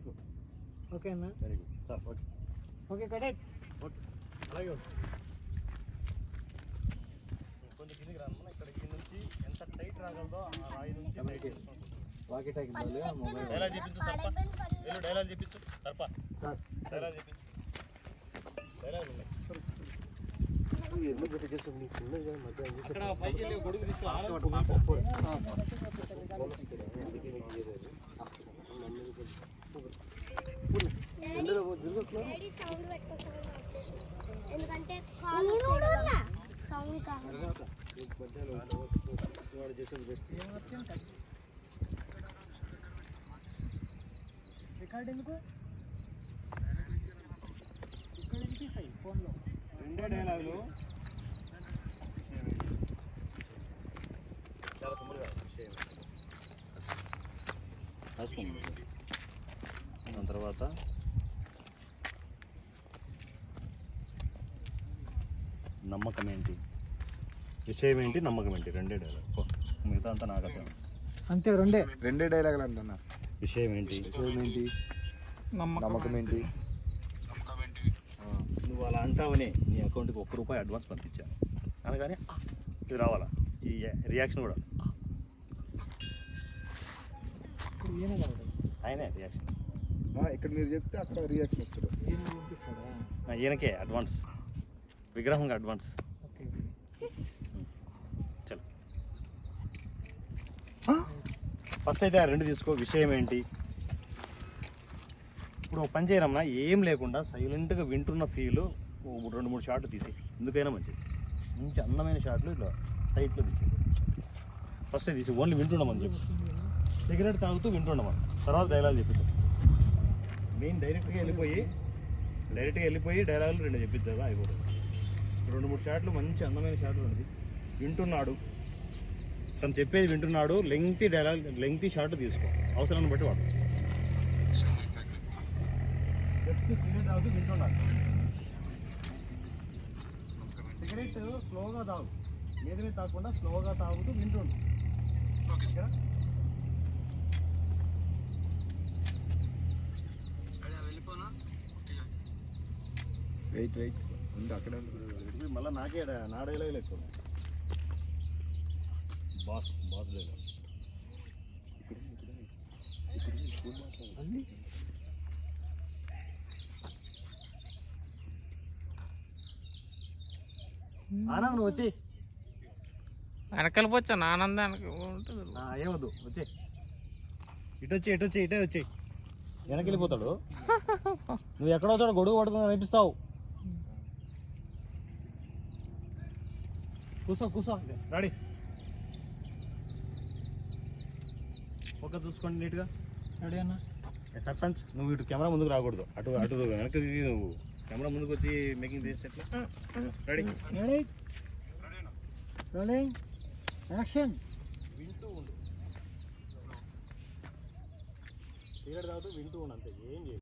పీకు. Okay అన్న. Very good sir. Okay okay correct. Okay అలాగే కొంచెం కిందికి రాను. ఇక్కడ కింద నుంచి ఎంత టైట్ రాగలదో ఆ రాయి నుంచి టైట్ చేసుకుంటుంది. వాకి టాకి మొబైల్ డైలాగ్ చెప్పించు సర్ప. వీళ్ళు డైలాగ్ చెప్పించు సర్ప. Sir dialogue చెప్పించు. డైలాగ్ ఉన్నాయి ఎందుకు పెట్టి చేసాం నీకు ఉన్నది కదా మధ్య అక్కడ పైకి వెళ్ళి గొడుగు తీసుకో. ఎందుకంటే సౌండ్ వాడు చేసేది బెస్ట్. రికార్డ్ ఎందుకు ఇక్కడ వినిపిస్తాయి ఫోన్లో. రెండే డైలాగులు చాలా సింపుల్గా విషయం రాసుకోండి. దాని తర్వాత నమ్మకం ఏంటి, విషయం ఏంటి, నమ్మకం ఏంటి, రెండే డైలాగ్. మిగతా అంతా నాకు అర్థం. అంతే రెండే డైలాగులు అంటున్నా. విషయం ఏంటి, నమ్మకం ఏంటి. నువ్వు అలా అంటావని నీ అకౌంట్కి ₹1 అడ్వాన్స్ పంపించాను అనగానే ఇది రావాలా, ఈ రియాక్షన్ కూడా ఆయనే రియాక్షన్. ఇక్కడ మీరు చెప్తే అక్కడ రియాక్షన్ వస్తుంది. ఈయనకే అడ్వాన్స్, విగ్రహంగా అడ్వాన్స్. ఓకే చలో ఫస్ట్ అయితే ఆ రెండు తీసుకో. విషయం ఏంటి, ఇప్పుడు ఒక పని చేయరమ్మా, ఏం లేకుండా సైలెంట్గా వింటున్న ఫీలు 2-3 షాట్లు తీసి, ఎందుకైనా మంచిది. మంచి అందమైన షాట్లు ఇట్లా టైట్లో తీసి ఫస్ట్ తీసి ఓన్లీ వింటున్నామని చెప్పి, సిగరెట్ తాగుతూ వింటున్నామని. తర్వాత డైలాగ్ చెప్పిద్దాం. మెయిన్ డైరెక్ట్గా వెళ్ళిపోయి డైలాగులు 2 చెప్పిందా అయిపోతుంది. 2-3 షాట్లు మంచి అందమైన షాట్లు ఉన్నది. వింటున్నాడు, తను చెప్పేది వింటున్నాడు. లెంగ్తీ షాట్ తీసుకో, అవసరాన్ని బట్టి వాడు. సిగరెట్ తాగుతూ వింటున్నాడు. సిగరెట్ స్లోగా తాగు, ఏదైనా తాగకుండా స్లోగా తాగుతూ వింటుండు. వెయిట్ ఉంది అక్కడ. మళ్ళీ నాకే నా డైలాగ్ ఎక్కువ. బాస్ డైలాగ్ ఆనంద్ నువ్వు వచ్చి వెనకలిపోచ్చాను ఆనందానికి ఉంటుంది. ఏమద్దు వచ్చే, ఇటే వచ్చి వెనక్కి వెళ్ళిపోతాడు. నువ్వు ఎక్కడో చోట గొడుగు పడుతుంది అనిపిస్తావు. కూసో రెడీ. ఒక చూసుకోండి నీట్గా. రెడీ అన్న. సర్పంచ్ నువ్వు ఇటు కెమెరా ముందుకు రాకూడదు, అటు వెనక్కి తిరిగి నువ్వు కెమెరా ముందుకు వచ్చి మేకింగ్ చేస్తే ఎట్లా? Ready action. వింటూ ఉండు, సిగరెట్ తాగుతూ వింటూ ఉండు, అంతే, ఏం చేయాలి.